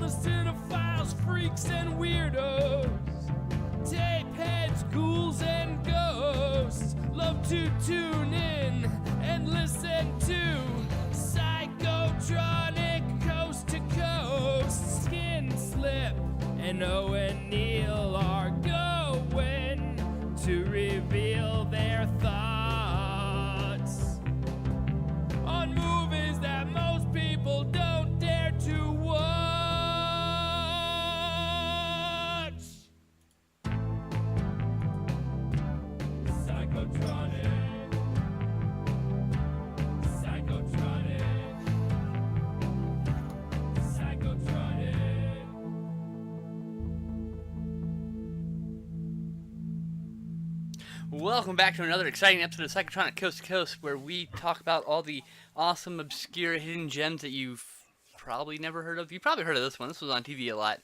the cinephiles, freaks, and weirdos. Tape heads, ghouls, and ghosts love to tune in and listen to Psychotronic Coast to Coast. Skin Slip and Owen Neal are going to reveal their thoughts on movies that most people don't dare to watch. Psychotronic. Psychotronic. Psychotronic. Welcome back to another exciting episode of Psychotronic Coast to Coast, where we talk about all the awesome, obscure, hidden gems that you've probably never heard of. You probably heard of this one. This was on TV a lot,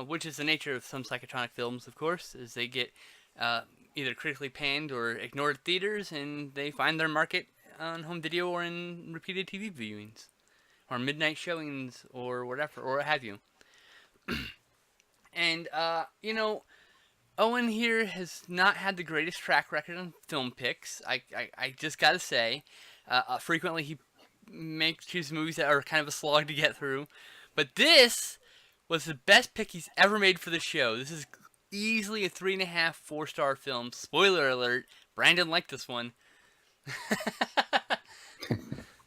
which is the nature of some Psychotronic films, of course, is they get either critically panned or ignored at theaters, and they find their market on home video or in repeated TV viewings, or midnight showings, or whatever, or what have you. And, Owen here has not had the greatest track record on film picks. I just gotta say, frequently he chooses movies that are kind of a slog to get through, but this was the best pick he's ever made for the show. This is easily a 3.5, 4-star film. Spoiler alert: Brandon liked this one.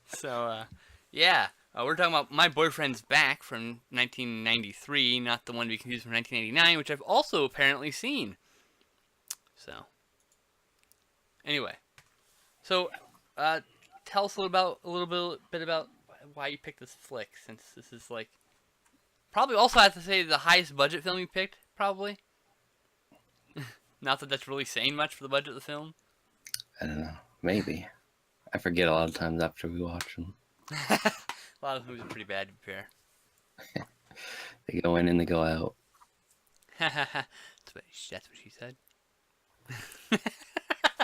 So, yeah. We're talking about My Boyfriend's Back from 1993, not the one to be confused from 1989, which I've also apparently seen. So, anyway. So, tell us a little bit about why you picked this flick, since this is like, probably also have to say the highest budget film you picked, probably. Not that that's really saying much for the budget of the film. I don't know. Maybe. I forget a lot of times after we watch them. A lot of movies are pretty bad, to be fair. They go in and they go out. That's what she said.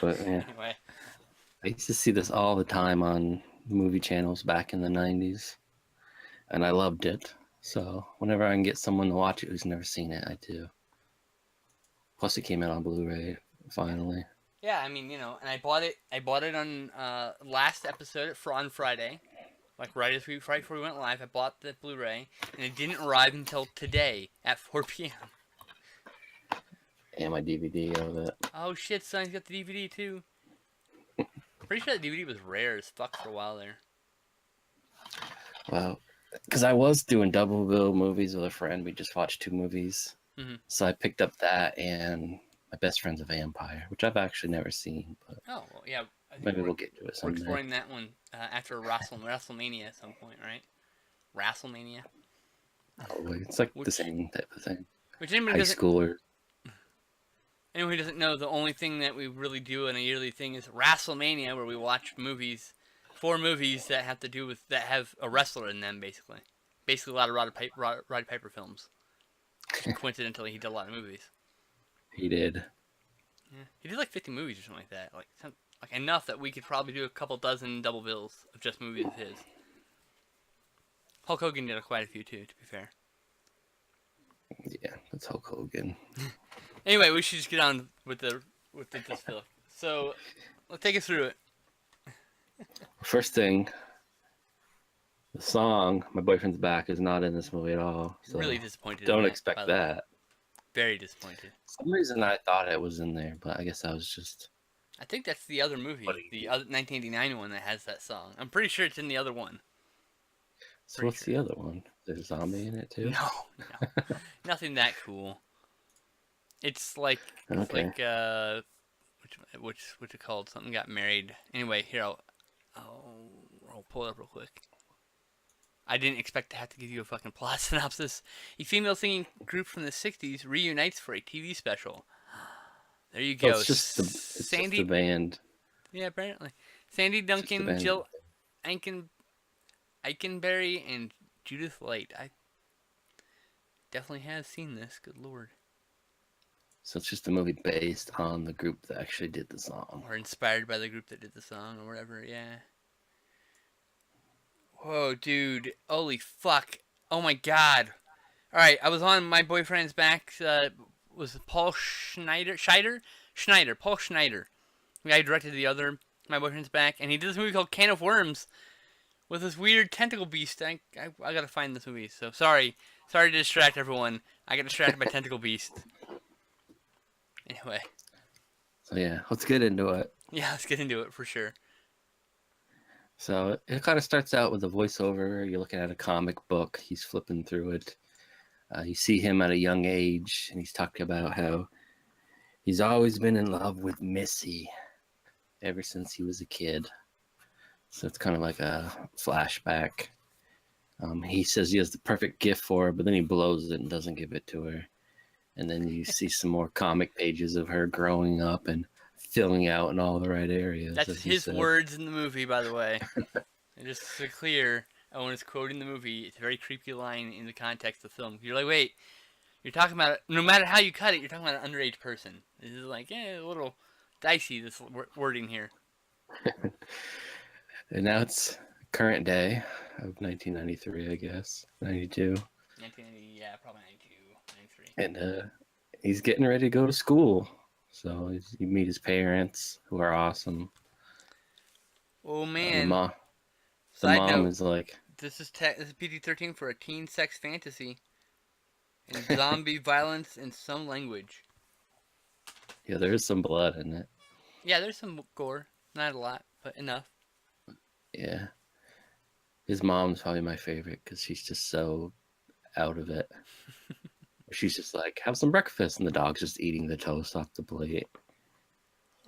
But yeah, Anyway. I used to see this all the time on movie channels back in the 90s. And I loved it. So whenever I can get someone to watch it who's never seen it, I do. Plus it came out on Blu-ray, finally. Yeah, I mean, and I bought it on last episode on Friday. Like right before we went live, I bought the Blu-ray, and it didn't arrive until today at 4 p.m. And my DVD of it. Oh shit, son, he's got the DVD too. Pretty sure the DVD was rare as fuck for a while there. Well, because I was doing double bill movies with a friend. We just watched 2 movies. Mm-hmm. So I picked up that and My Best Friend's a Vampire, which I've actually never seen. But Oh, well, yeah. I think maybe we'll get to it We're someday. exploring that one after WrestleMania at some point, right? WrestleMania. Probably. It's like the same type of thing. Which High anyone schooler. who doesn't know, the only thing that we really do in a yearly thing is WrestleMania, where we watch 4 movies that have a wrestler in them, basically. Basically, a lot of Roddy Piper films. Coincidentally, he did a lot of movies. He did. Yeah, he did like 50 movies or something like that. Like enough that we could probably do a couple dozen double bills of just movies of his. Hulk Hogan did quite a few too, to be fair. Yeah, that's Hulk Hogan. Anyway, we should just get on with this film. So, let's take us through it. First thing, the song "My Boyfriend's Back" is not in this movie at all. So Really disappointed. don't in expect by the way. that. Very disappointed. For some reason I thought it was in there, but I guess I was just. I think that's the other movie, the other 1989 one that has that song. I'm pretty sure it's in the other one. So what's the other one? There's a zombie in it too. No, nothing that cool. It's like Okay. what's it called? Something got married. Anyway, here I'll pull it up real quick. I didn't expect to have to give you a fucking plot synopsis. A female singing group from the 60s reunites for a TV special. There you go. Oh, it's just the band. Yeah, apparently. Sandy Duncan, Jill Eikenberry, and Judith Light. I definitely have seen this. Good lord. So it's just a movie based on the group that actually did the song. Or inspired by the group that did the song, or whatever, yeah. Whoa, dude. Holy fuck. Oh my god. All right, I was on my boyfriend's back. Was it Paul Schneider? Paul Schneider. The guy who directed the other My Boyfriend's Back, and he did this movie called Can of Worms with this weird tentacle beast. I gotta find this movie. So sorry to distract everyone. I got distracted by tentacle beast. Anyway, So yeah, let's get into it. yeah, let's get into it for sure. So it kind of starts out with a voiceover. You're looking at a comic book. He's flipping through it. You see him at a young age, and he's talking about how he's always been in love with Missy ever since he was a kid. So it's kind of like a flashback. He says he has the perfect gift for her, but then he blows it and doesn't give it to her. And then you see some more comic pages of her growing up and filling out in all the right areas. That's his words in the movie, by the way. And just so clear, Owen is quoting the movie. It's a very creepy line in the context of the film. You're like, wait, you're talking about, no matter how you cut it, you're talking about an underage person. This is like, a little dicey, this wording here. And now it's current day of 1993, I guess. 92. 1990, yeah, probably 92, 93. And he's getting ready to go to school. So you meet his parents, who are awesome. Oh, man. The Side mom note, is like... This is PG-13 for a teen sex fantasy. And zombie violence in some language. Yeah, there is some blood in it. Yeah, there's some gore. Not a lot, but enough. Yeah. His mom's probably my favorite because she's just so out of it. She's just like, have some breakfast, and the dog's just eating the toast off the plate.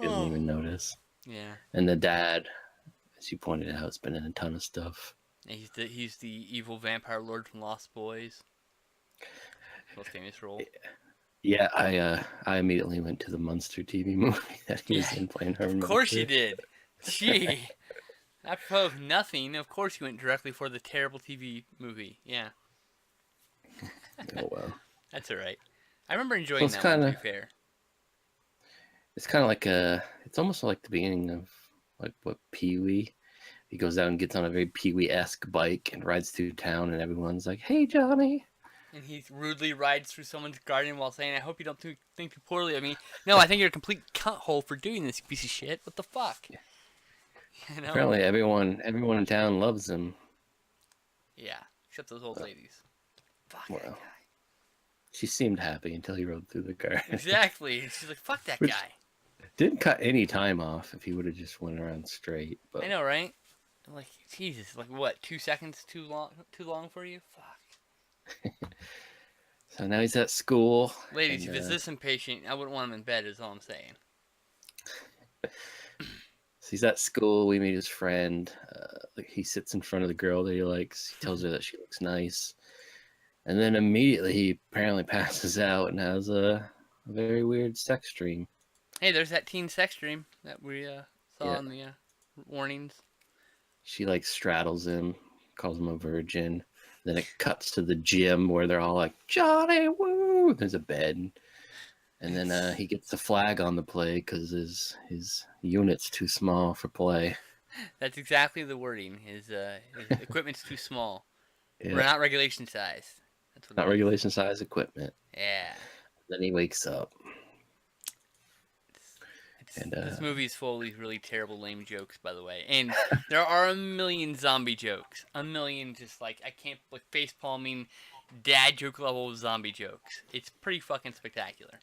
He doesn't even notice. Yeah. And the dad, as you pointed out, has been in a ton of stuff. He's the evil vampire lord from Lost Boys. Most famous role. Yeah, I immediately went to the Munster TV movie that he was in playing Herman. Of course you did. Gee. Apropos of nothing, of course you went directly for the terrible TV movie. Yeah. Oh well. That's alright. I remember enjoying So that one, to be fair. It's kind of like it's almost like the beginning of like what Pee-wee. He goes out and gets on a very Pee-wee-esque bike and rides through town, and everyone's like, "Hey, Johnny!" And he rudely rides through someone's garden while saying, "I hope you don't think too poorly of me." No, I think you're a complete cunt hole for doing this, piece of shit. What the fuck? Yeah. You know? Apparently, everyone in town loves him. Yeah, except those old ladies. Fuck that Well. guy. She seemed happy until he rode through the garden. Exactly. She's like, "Fuck that Which- guy." Didn't cut any time off if he would have just went around straight. But I know, right? I'm like, Jesus, like what? 2 seconds too long for you? Fuck. So now he's at school. Ladies, and, if he's this impatient, I wouldn't want him in bed. Is all I'm saying. So he's at school. We meet his friend. He sits in front of the girl that he likes. He tells her that she looks nice. And then immediately he apparently passes out and has a very weird sex dream. Hey, there's that teen sex dream that we saw Yeah. in the warnings. She like straddles him, calls him a virgin. Then it cuts to the gym where they're all like, "Johnny, woo!" There's a bed. And then he gets the flag on the play because his unit's too small for play. That's exactly the wording. His equipment's too small. Yeah. We're not regulation size. That's what Not it is. regulation size equipment. Yeah. Then he wakes up. And, this movie is full of these really terrible, lame jokes, by the way. And there are a million zombie jokes. A million just like, I can't, like, face palming, dad joke level zombie jokes. It's pretty fucking spectacular.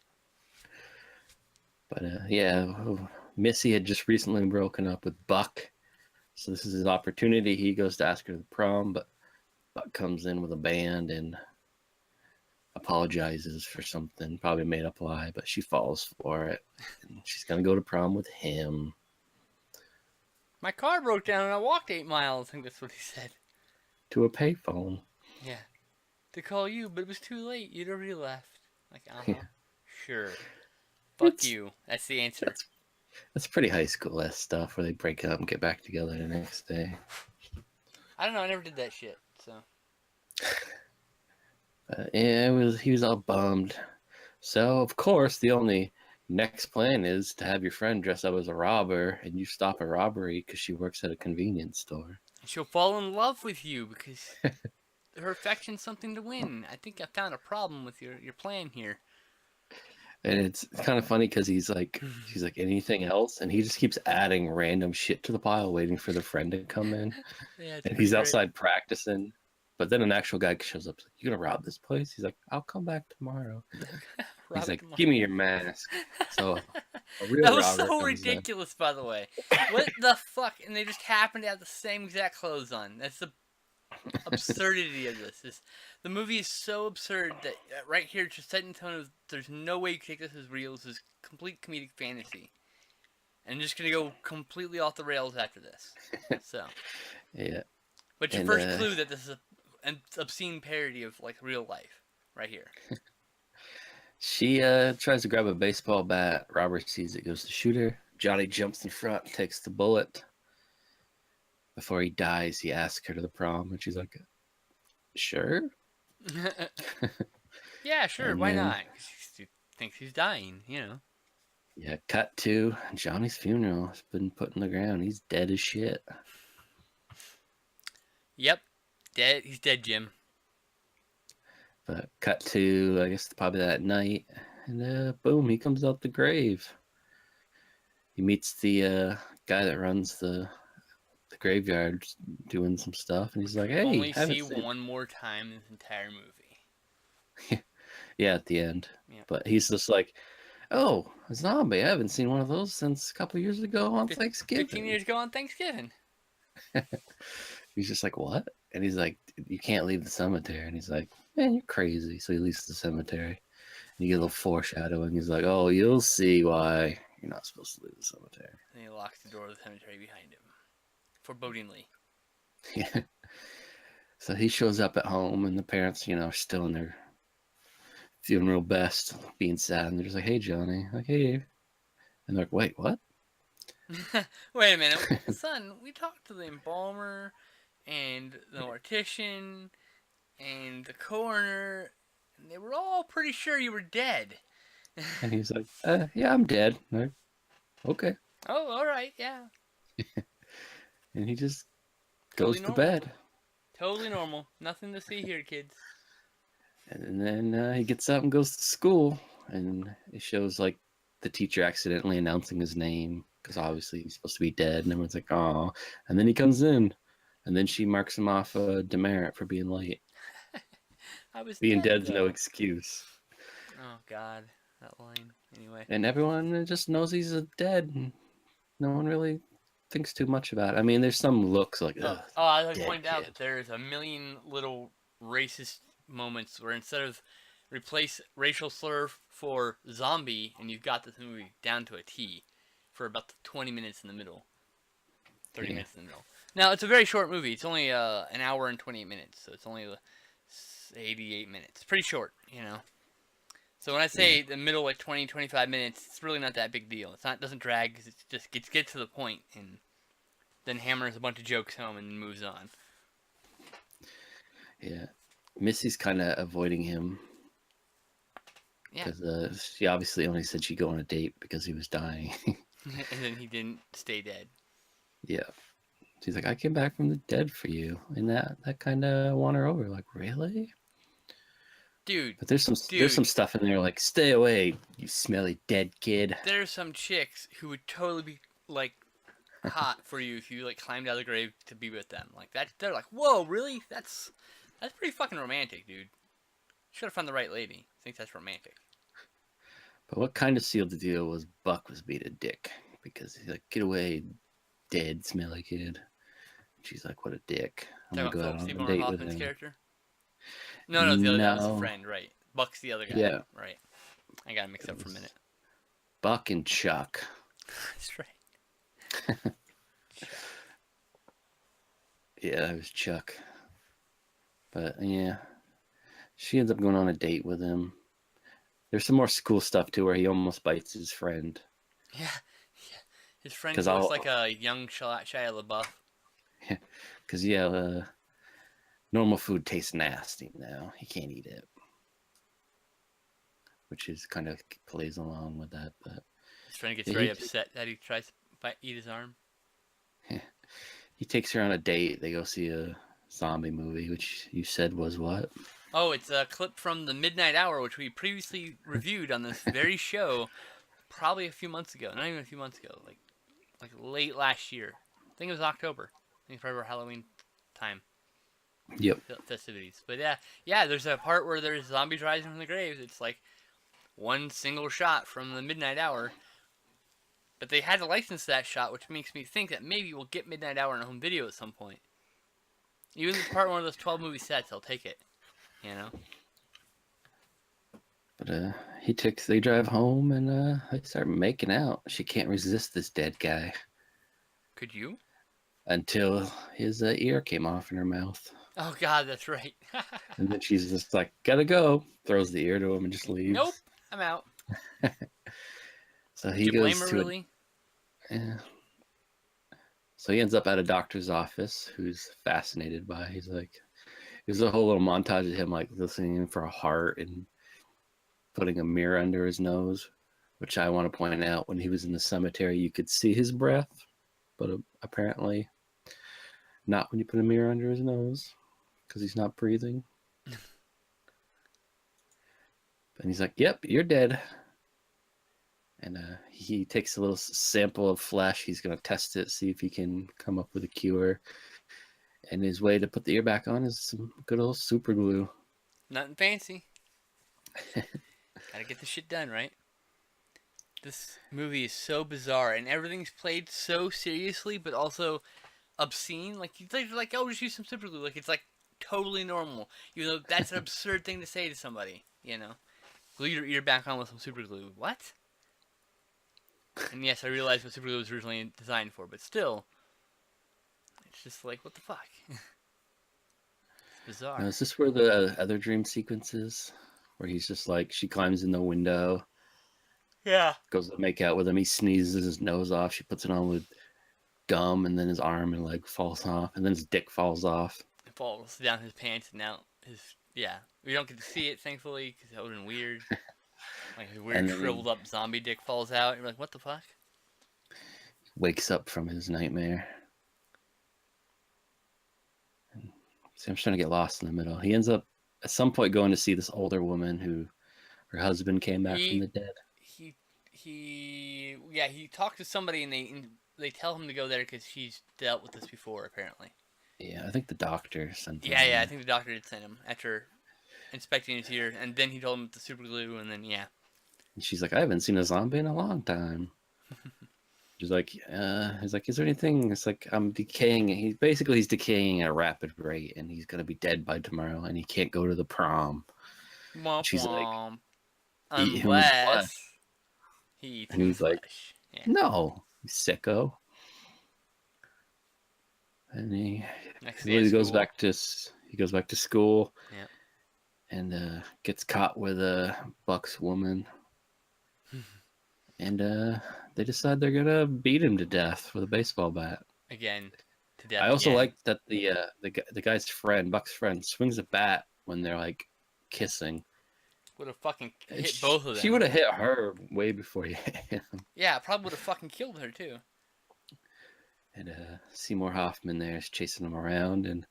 But yeah, Missy had just recently broken up with Buck. So this is his opportunity. He goes to ask her to the prom, but Buck comes in with a band and apologizes for something, probably made up lie, but she falls for it. And she's gonna go to prom with him. My car broke down and I walked 8 miles. I think that's what he said. To a payphone. Yeah. To call you, but it was too late. You'd already left. Like, Yeah. Sure. Fuck It's- you. That's the answer. That's pretty high school stuff where they break up and get back together the next day. I don't know. I never did that shit. So. Yeah, he was all bummed. So of course the only next plan is to have your friend dress up as a robber and you stop a robbery because she works at a convenience store. She'll fall in love with you because her affection's something to win. I think I found a problem with your plan here. And it's kind of funny because she's like, anything else? And he just keeps adding random shit to the pile, waiting for the friend to come in. Yeah, it's And pretty he's great. outside practicing. But then an actual guy shows up. He's like, you gonna rob this place? He's like, I'll come back tomorrow. He's like, give me your mask. So a real That was robber so comes in. ridiculous, by the way. What the fuck? And they just happen to have the same exact clothes on. That's the absurdity of this. The movie is so absurd that right here, just set in tone of there's no way you can take this as real. This is complete comedic fantasy. And I'm just gonna go completely off the rails after this. So, Yeah. but your And, first clue that this is an obscene parody of like real life, right here. She tries to grab a baseball bat. Robert sees it, goes to shoot her. Johnny jumps in front, takes the bullet. Before he dies, he asks her to the prom, and she's like, sure. Yeah, sure. And Why then- not? She thinks he's dying, you know. Yeah, cut to Johnny's funeral. Has been put in the ground. He's dead as shit. Yep, dead. He's dead, Jim. But cut to, I guess, probably that night. And boom, he comes out the grave. He meets the guy that runs the graveyard doing some stuff. And he's like, hey, Only haven't see seen-" one more time this entire movie. Yeah, at the end. Yeah. But he's just like, oh, a zombie. I haven't seen one of those since a couple years ago on 15 Thanksgiving. years ago on Thanksgiving. He's just like, what? And he's like, you can't leave the cemetery. And he's like, man, you're crazy. So he leaves the cemetery. And you get a little foreshadowing. He's like, oh, you'll see why you're not supposed to leave the cemetery. And he locks the door of the cemetery behind him. Forebodingly. Yeah. So he shows up at home, and the parents, are still in their funeral best, being sad. And they're just like, hey, Johnny. Like, hey. And they're like, wait, what? Wait a minute. Son, we talked to the embalmer and the mortician and the coroner, and they were all pretty sure you were dead. And he's like, yeah, I'm dead. And they're, okay. Oh, all right, yeah. And he just Totally goes to normal. bed. Totally normal. Nothing to see here, kids. And then he gets up and goes to school. And it shows, like, the teacher accidentally announcing his name. Because obviously he's supposed to be dead. And everyone's like, oh. And then he comes in. And then she marks him off a demerit for being late. I was Being dead, dead's no excuse. Oh, God. That line. Anyway. And everyone just knows he's dead. And no one really thinks too much about it. I mean, there's some looks like, ugh, I would dead point out kid. that there's a million little racist moments where instead of replace racial slur for zombie, and you've got this movie down to a T for about 20 minutes in the middle. 30 Yeah. minutes in the middle. Now, it's a very short movie. It's only an hour and 28 minutes, so it's only 88 minutes. Pretty short, So when I say the middle, like 20, 25 minutes, it's really not that big deal. It doesn't drag, because it just gets to the point, and then hammers a bunch of jokes home and moves on. Yeah. Missy's kind of avoiding him. Yeah. Because she obviously only said she'd go on a date because he was dying. And then he didn't stay dead. Yeah. She's like, I came back from the dead for you. And that kind of won her over. Like, really? Dude, But there's some stuff in there like, stay away, you smelly dead kid. there's some chicks who would totally be, like, hot for you if you, like, climbed out of the grave to be with them. Like, that, they're like, whoa, really? That's pretty fucking romantic, dude. Should have found the right lady. I think that's romantic. But what kind of sealed the deal was Buck was being a dick. Because he's like, get away, dead, smelly kid. And she's like, what a dick. I'm Talking going to go about out on Stephen a R. date with Hoffman's him. character? No, the other guy was a No. friend, right. Buck's the other guy. Yeah. Right. I got mixed up for a minute. Buck and Chuck. That's right. Yeah, that was Chuck. But yeah, she ends up going on a date with him. There's some more cool stuff too, where he almost bites his friend. Yeah. His friend 'Cause looks I'll- like a young Shia LaBeouf. Because normal food tastes nasty now. He can't eat it, which is kind of plays along with that. But His friend gets Yeah, very he- upset that he tries to eat his arm. he takes her on a date. They go see a zombie movie, which you said was what? Oh, it's a clip from the Midnight Hour, which we previously reviewed on this very show, probably a few months ago. Not even a few months ago, like late last year. I think it was October. I think it's probably Halloween time Yep. festivities. But yeah, there's a part where there's zombies rising from the graves. It's like one single shot from the Midnight Hour. But they had to license that shot, which makes me think that maybe we'll get Midnight Hour in a home video at some point. Even if it's part of one of those 12 movie sets, I'll take it. You know? But they drive home and they start making out. She can't resist this dead guy Could you? until his ear came off in her mouth. Oh God, that's right. And then she's just like, gotta go. Throws the ear to him and just leaves. Nope, I'm out. So Did he you blame goes her, to really? yeah. So he ends up at a doctor's office who's fascinated by. He's like, there's a whole little montage of him like listening for a heart and putting a mirror under his nose, which I want to point out, when he was in the cemetery, you could see his breath, but apparently not when you put a mirror under his nose because he's not breathing. And he's like, yep, you're dead. And he takes a little sample of flesh. He's going to test it, see if he can come up with a cure. And his way to put the ear back on is some good old super glue. Nothing fancy. Gotta get the shit done, right? This movie is so bizarre, and everything's played so seriously, but also obscene. Like, they're like, oh, just use some super glue. Like, it's like totally normal. Even though that's an absurd thing to say to somebody, you know? Glue your ear back on with some super glue. What? And yes, I realize what super glue was originally designed for, but still, it's just like, what the fuck? It's bizarre. Now, is this where the other dream sequence is? Where he's just like, she climbs in the window, Yeah. goes to make out with him. He sneezes his nose off. She puts it on with gum, and then his arm and leg falls off, and then his dick falls off. It falls down his pants, and now yeah. We don't get to see it, thankfully, because that would have been weird. Like a weird And then- shriveled up zombie dick falls out. You're like, what the fuck? Wakes up from his nightmare. See, I'm trying to get lost in the middle. He ends up at some point going to see this older woman who her husband came back from the dead. He talked to somebody, and they tell him to go there because she's dealt with this before, apparently. Yeah, I think the doctor sent him. Yeah, I think the doctor did send him after inspecting his ear, and then he told him the super glue, and then yeah. And she's like, I haven't seen a zombie in a long time. He's like, is there anything? It's like, I'm decaying. He's decaying at a rapid rate, and he's gonna be dead by tomorrow, and he can't go to the prom. Womp She's like, womp. eat human flesh. Unless he eats And he's human like, flesh. Yeah. No, you sicko. And Next day at he goes school. back to school. Yeah. And gets caught with a Buck's woman. And they decide they're gonna beat him to death with a baseball bat. Again, to death. I also again. like that the guy's friend, Buck's friend, swings a bat when they're like kissing. Would have fucking And hit both of them. She would have hit her way before he hit him. Yeah, probably would have fucking killed her too. And Seymour Hoffman there is chasing him around, and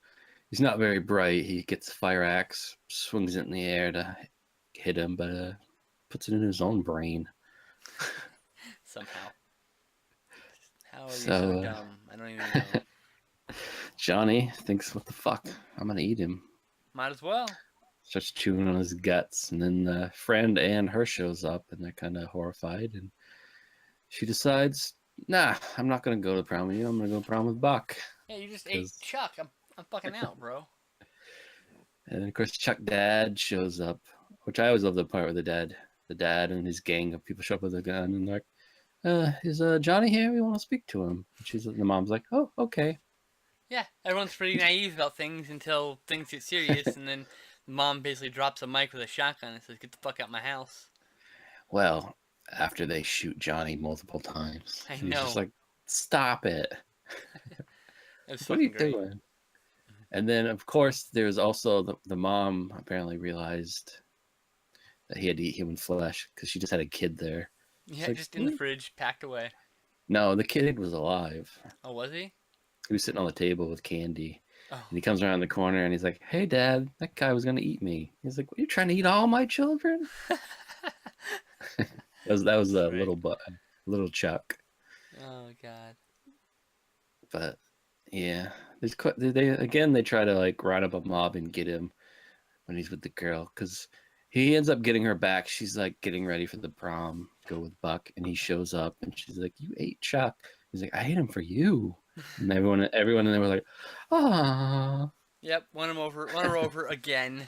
he's not very bright. He gets a fire axe, swings it in the air to hit him, but puts it in his own brain. Somehow. How are you So, so dumb? I don't even know. Johnny thinks, what the fuck? I'm going to eat him. Might as well. Starts chewing on his guts, and then the friend and her shows up, and they're kind of horrified, and she decides, nah, I'm not going to go to prom with you. I'm going to go to prom with Buck. Yeah, you just ate Chuck. I'm fucking out, bro. And of course, Chuck Dad shows up, which I always love the part where the dad and his gang of people show up with a gun, and they're like, is Johnny here? We want to speak to him. And the mom's like, oh, okay. Yeah, everyone's pretty naive about things until things get serious, and then the mom basically drops a mic with a shotgun and says, get the fuck out of my house. Well, after they shoot Johnny multiple times. I He's know. just like, stop it. It was What are you fucking great. doing? And then, of course, there's also the mom apparently realized that he had to eat human flesh because she just had a kid there. Yeah, like, just in the fridge, packed away. No, the kid was alive. Oh, was he? He was sitting on the table with candy. Oh. And he comes around the corner and he's like, "Hey, Dad, that guy was gonna eat me." He's like, "What, you trying to eat all my children?" That was a Right. little Chuck. Oh God. But yeah, there's they try to like run up a mob and get him when he's with the girl because he ends up getting her back. She's like getting ready for the prom, go with Buck, and he shows up and she's like, "You ate Chuck." He's like, "I ate him for you." And everyone in there was like, "Ah." Yep. Won her over again.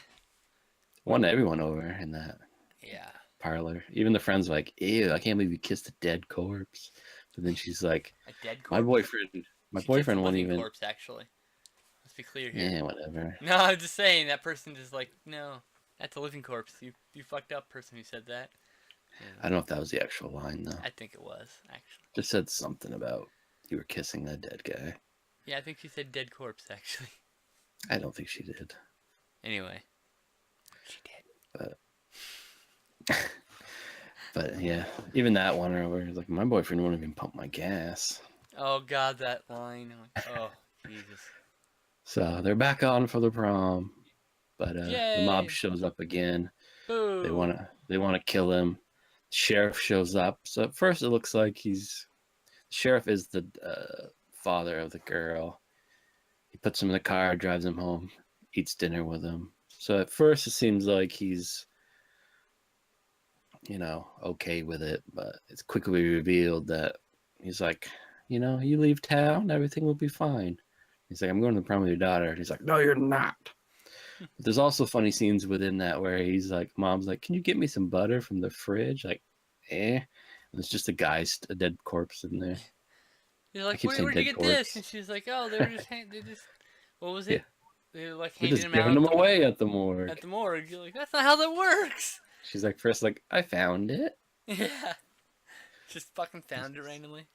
Won everyone over in that Yeah. parlor. Even the friends were like, "Ew, I can't believe you kissed a dead corpse." But then she's like, A dead "My corpse. boyfriend, my She kissed a boyfriend won't living even." corpse, actually. Let's be clear here. Yeah, whatever. No, I'm just saying that person just like, no, that's a living corpse. You fucked up, person who said that. I Yeah, don't know if that was the actual line though. I think it was actually. Just said something about you were kissing that dead guy. Yeah, I think she said dead corpse actually. I don't think she did. Anyway, she did. But yeah, even that won her over. Like, my boyfriend won't even pump my gas. Oh God, that line. Oh Jesus. So they're back on for the prom, but the Yay! mob shows up again. Boo. They wanna kill him. Sheriff shows up. So at first it looks like the sheriff is the father of the girl. He puts him in the car, drives him home, eats dinner with him. So at first it seems like he's, okay with it, but it's quickly revealed that he's like, you leave town, everything will be fine. He's like, "I'm going to the prom with your daughter." And he's like, "No, you're not." But there's also funny scenes within that where he's like, mom's like, "Can you get me some butter from the fridge?" Like, and it's just a dead corpse in there. He's I like, keep saying where'd you dead get this? corpse. And she's like, oh, what was it? Yeah. They were like They're handing just him giving out them away at the morgue. at the morgue. You're like, that's not how that works. She's like, first like, "I found it." Yeah. Just fucking found it randomly.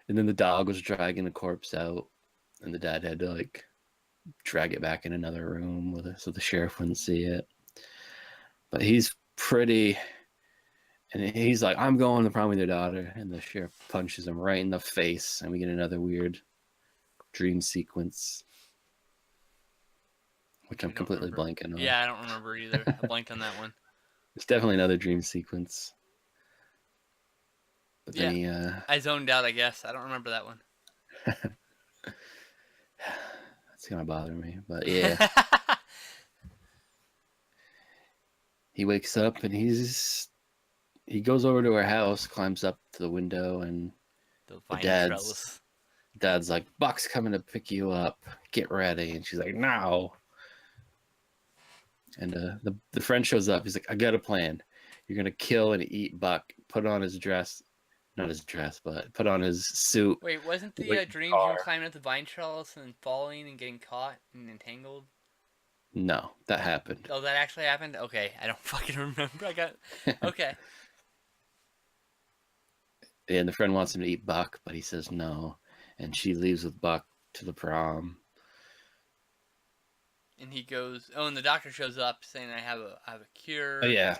And then the dog was dragging the corpse out, and the dad had to like drag it back in another room with it so the sheriff wouldn't see it. But he's pretty, and he's like, "I'm going to the prom with your daughter," and the sheriff punches him right in the face, and we get another weird dream sequence, which I'm completely blanking on. Yeah, I don't remember either. I blanked on that one. It's definitely another dream sequence. But Yeah. then I zoned out, I guess. I don't remember that one. that's gonna bother me. But yeah. He wakes up and he goes over to her house, climbs up to the window, and The the vine trellis. dad's like, "Buck's coming to pick you up. Get ready." And she's like, "No." And the friend shows up. He's like, "I got a plan. You're gonna kill and eat Buck. Put on his dress, not his dress, but put on his suit." Wait, wasn't the Wait, dream car. him climbing up the vine trellis and falling and getting caught and entangled? No, that happened. Oh, that actually happened? Okay, I don't fucking remember. Okay. And the friend wants him to eat Buck, but he says no. And she leaves with Buck to the prom. And he goes, oh, and the doctor shows up saying, I have a cure. Oh yeah.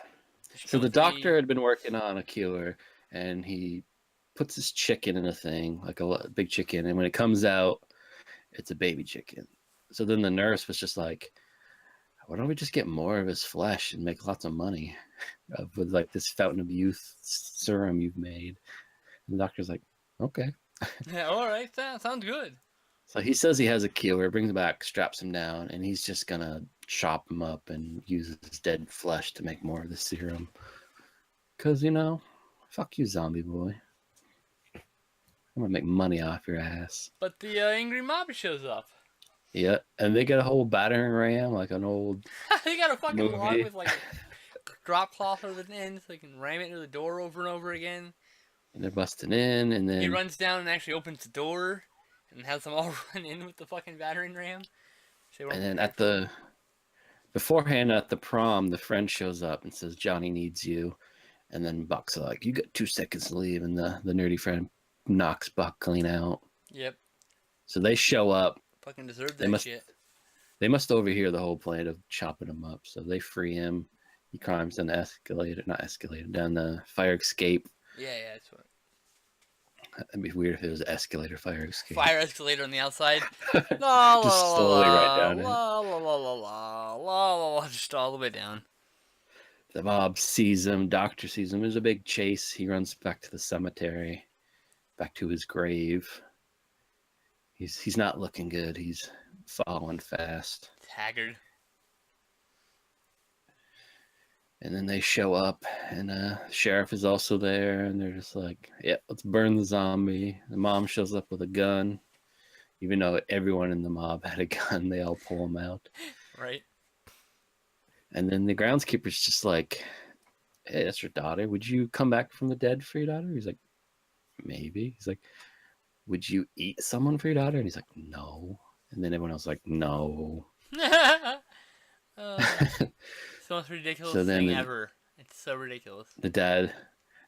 So the doctor had been working on a cure, and he puts his chicken in a thing, like a big chicken, and when it comes out, it's a baby chicken. So then the nurse was just like, "Why don't we just get more of his flesh and make lots of money with like this fountain of youth serum you've made?" And the doctor's like, "Okay." Yeah, all right, that sounds good. So he says he has a cure, brings him back, straps him down, and he's just gonna chop him up and use his dead flesh to make more of the serum. Cause fuck you, zombie boy. I'm gonna make money off your ass. But the angry mob shows up. Yeah, and they get a whole battering ram, like an old. They got a fucking movie. log with like a drop cloth over the end so they can ram it into the door over and over again. And they're busting in, and then He runs down and actually opens the door and has them all run in with the fucking battering ram. And then beforehand at the prom, the friend shows up and says, "Johnny needs you." And then Buck's like, "You got 2 seconds to leave," and the nerdy friend knocks Buck clean out. Yep. So they show up. Fucking deserve that shit. They must overhear the whole plan of chopping him up. So they free him. He climbs down the escalator, not escalator, down the fire escape. Yeah, that's what. That'd be weird if it was escalator fire escape. Fire escalator on the outside. La la Just la slowly right la down it. la la la la la la la, just all the way down. The mob sees him. Doctor sees him. There's a big chase. He runs back to the cemetery, back to his grave. He's not looking good. He's falling fast. It's haggard. And then they show up, and the sheriff is also there, and they're just like, "Yep, let's burn the zombie." The mom shows up with a gun, even though everyone in the mob had a gun. They all pull him out. Right. And then the groundskeeper's just like, "Hey, that's your daughter. Would you come back from the dead for your daughter?" He's like, "Maybe." He's like, "Would you eat someone for your daughter?" And he's like, "No." And then everyone else is like, "No." It's the most ridiculous So then thing the- ever. It's so ridiculous. The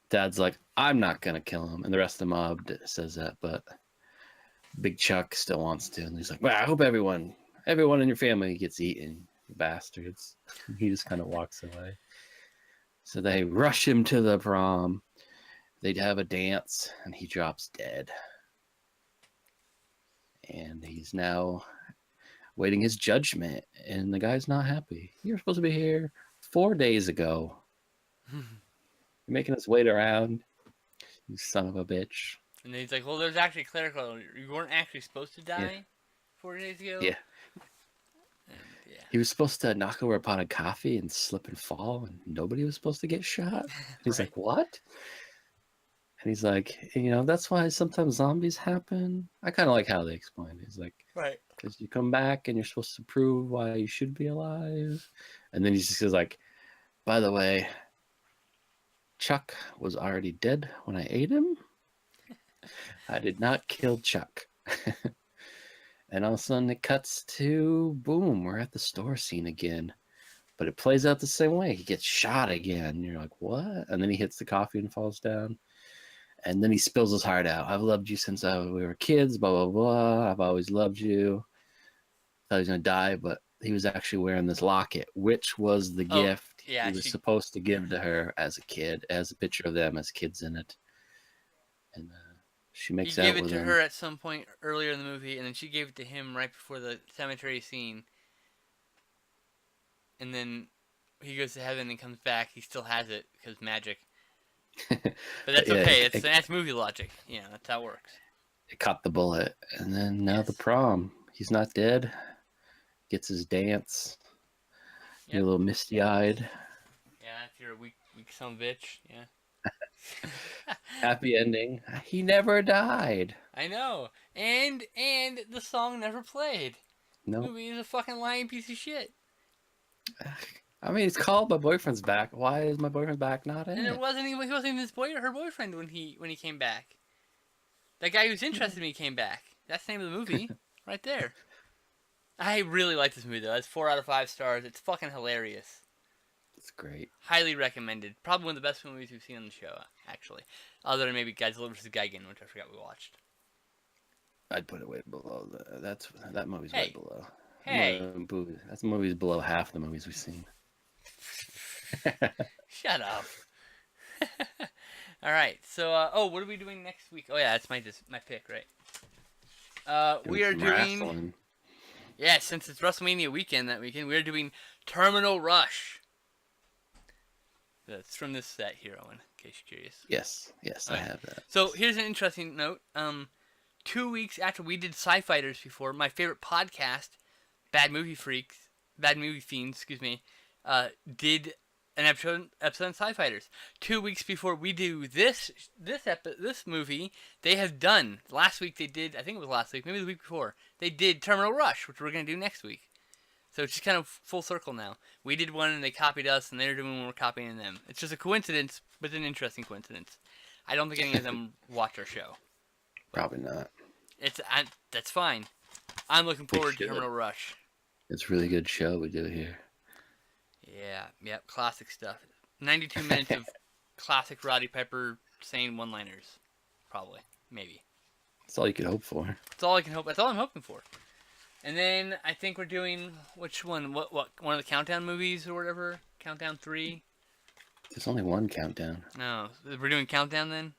dad's like, "I'm not gonna kill him," and the rest of the mob says that, but Big Chuck still wants to, and he's like, "Well, I hope everyone in your family gets eaten, you bastards." He just kind of walks away. So they rush him to the prom. They'd have a dance, and he drops dead. And he's now waiting his judgment, and the guy's not happy. "You're supposed to be here 4 days ago. You're making us wait around, you son of a bitch." And then he's like, "Well, there's actually clerical. You weren't actually supposed to die 4 days ago." Yeah. And, yeah. He was supposed to knock over a pot of coffee and slip and fall, and nobody was supposed to get shot. He's Right. like, "What?" And he's like, "That's why sometimes zombies happen." I kind of like how they explained it. He's like, Right. "Because you come back and you're supposed to prove why you should be alive." And then he just goes like, "By the way, Chuck was already dead when I ate him. I did not kill Chuck." And all of a sudden it cuts to, boom, we're at the store scene again. But it plays out the same way. He gets shot again. You're like, what? And then he hits the coffee and falls down. And then he spills his heart out. "I've loved you since we were kids, blah, blah, blah. I've always loved you." Thought he was going to die, but he was actually wearing this locket, which was the gift yeah, he was she- supposed to give to her as a kid, as a picture of them as kids in it. And she He makes gave out it with to him. her at some point earlier in the movie, and then she gave it to him right before the cemetery scene. And then he goes to heaven and comes back. He still has it because magic. But that's Yeah, okay. That's movie logic. Yeah, that's how it works. It caught the bullet. And then now the Yes. prom. He's not dead. Gets his dance. You're Yep. a little misty-eyed. Yeah, if you're a weak son of a bitch. Yeah. Happy ending. He never died. I know. And the song never played. No. Movie is a fucking lying piece of shit. I mean, it's called My Boyfriend's Back. Why is My Boyfriend's Back not in And it? he wasn't even his her boyfriend when he came back. That guy who's interested in me came back. That's the name of the movie, right there. I really like this movie though. It's 4 out of 5 stars. It's fucking hilarious. It's great. Highly recommended. Probably one of the best movies we've seen on the show, actually. Other than maybe Godzilla vs. Gigan, which I forgot we watched. I'd put it way below. That movie's Hey. way below. Hey. That movie's below half the movies we've seen. Shut up. All right. So, what are we doing next week? Oh yeah, that's my pick, right? We are Some doing. wrestling. Yeah, since it's WrestleMania weekend that weekend, we are doing Terminal Rush. That's from this set here, Owen, in case you're curious. Yes, I Alright. have that. So here's an interesting note. 2 weeks after we did Sci Fighters before, my favorite podcast, Bad Movie Fiends, excuse me, did an episode on Sci Fighters. 2 weeks before we do this movie, they have done. Last week they did. I think it was last week, maybe the week before. They did Terminal Rush, which we're gonna do next week. So it's just kind of full circle now. We did one and they copied us, and they're doing one, we're copying them. It's just a coincidence, but an interesting coincidence. I don't think any of them watch our show. Probably not. That's fine. I'm looking forward to should. Terminal Rush. It's a really good show we do here. Yeah, classic stuff. 92 minutes of classic Roddy Piper saying one-liners. Probably. Maybe. That's all you could hope for. That's all I can hope. That's all I'm hoping for. And then I think we're doing which one? What one of the Countdown movies or whatever? Countdown 3? There's only one countdown. No, we're doing Countdown then.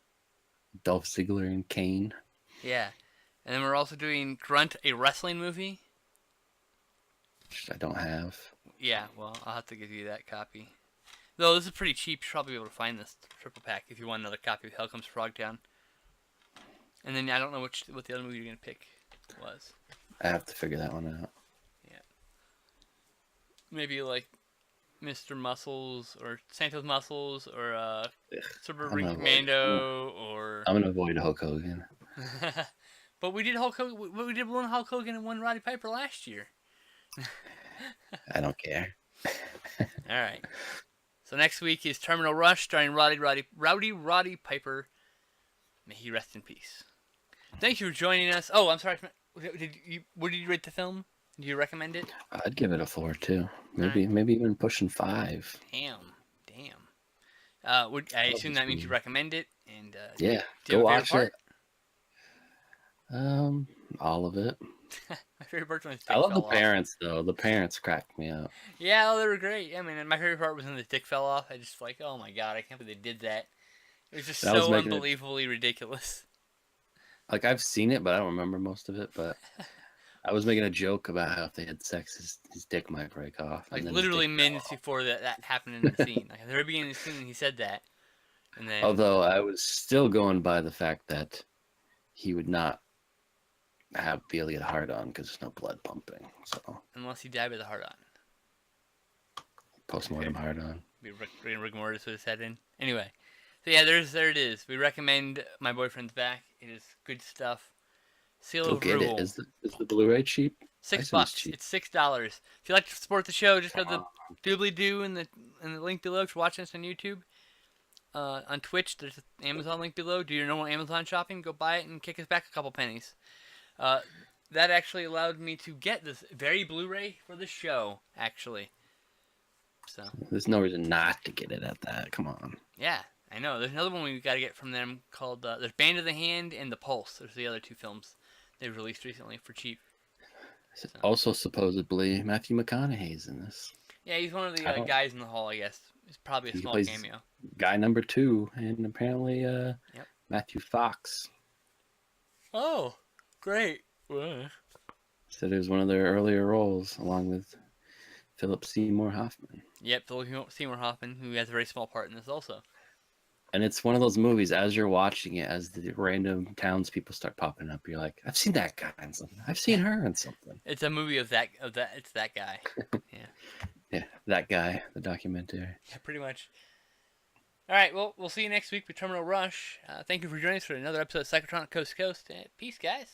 Dolph Ziggler and Kane. Yeah. And then we're also doing Grunt, a wrestling movie. Which I don't have. Yeah, well, I'll have to give you that copy. Though this is pretty cheap, you should probably be able to find this triple pack if you want another copy of Hell Comes Frogtown. And then I don't know what the other movie you're going to pick was. I have to figure that one out. Yeah. Maybe like Mr. Muscles or Santos Muscles or Super I'm Ring gonna Commando or... I'm going to avoid Hulk Hogan. But we did Hulk Hogan. We did one Hulk Hogan and one Roddy Piper last year. I don't care. All right. So next week is Terminal Rush, starring Roddy Piper. May he rest in peace. Thank you for joining us. Oh, I'm sorry. What did you rate the film? Do you recommend it? I'd give it a 4 too. Maybe even pushing 5. Damn. I assume that means you recommend it. And Yeah, do you go have a favorite watch it. All of it. My favorite part was I love the parents though. The parents cracked me up. Yeah, they were great. I mean, my favorite part was when the dick fell off. I just like, oh my god, I can't believe they did that. It was just so unbelievably ridiculous. Like I've seen it, but I don't remember most of it. But I was making a joke about how if they had sex, his dick might break off. Like literally minutes before that happened in the scene. Like at the very beginning of the scene, he said that. And then, although I was still going by the fact that he would not be able to get a hard on because there's no blood pumping. So unless he died with a hard on. Postmortem hard on. Be rigor mortis with his head in. Anyway, so yeah, there it is. We recommend My Boyfriend's Back. It is good stuff. Seal Go of get Rule. it. Is the Blu-ray cheap? $6. It's $6. If you like to support the show, just go to the doobly-doo in the link below. If you're watching us on YouTube, on Twitch, there's an Amazon link below. Do your normal Amazon shopping. Go buy it and kick us back a couple pennies. That actually allowed me to get this very Blu-ray for the show, actually. So there's no reason not to get it at that. Come on. Yeah, I know. There's another one we got to get from them called there's Band of the Hand and The Pulse. There's the other two films they've released recently for cheap. So. Also, supposedly Matthew McConaughey's in this. Yeah, he's one of the guys in the hall, I guess. It's probably a small cameo. Guy number 2, and apparently Matthew Fox. Oh, great. Wow. Said it was one of their earlier roles, along with Philip Seymour Hoffman. Yep, Philip Seymour Hoffman, who has a very small part in this also. And it's one of those movies, as you're watching it, as the random townspeople start popping up, you're like, I've seen that guy in something. I've seen her in something. It's a movie it's that guy. Yeah. Yeah, that guy, the documentary. Yeah, pretty much. All right, well, we'll see you next week with Terminal Rush. Thank you for joining us for another episode of Psychotronic Coast to Coast. Peace, guys.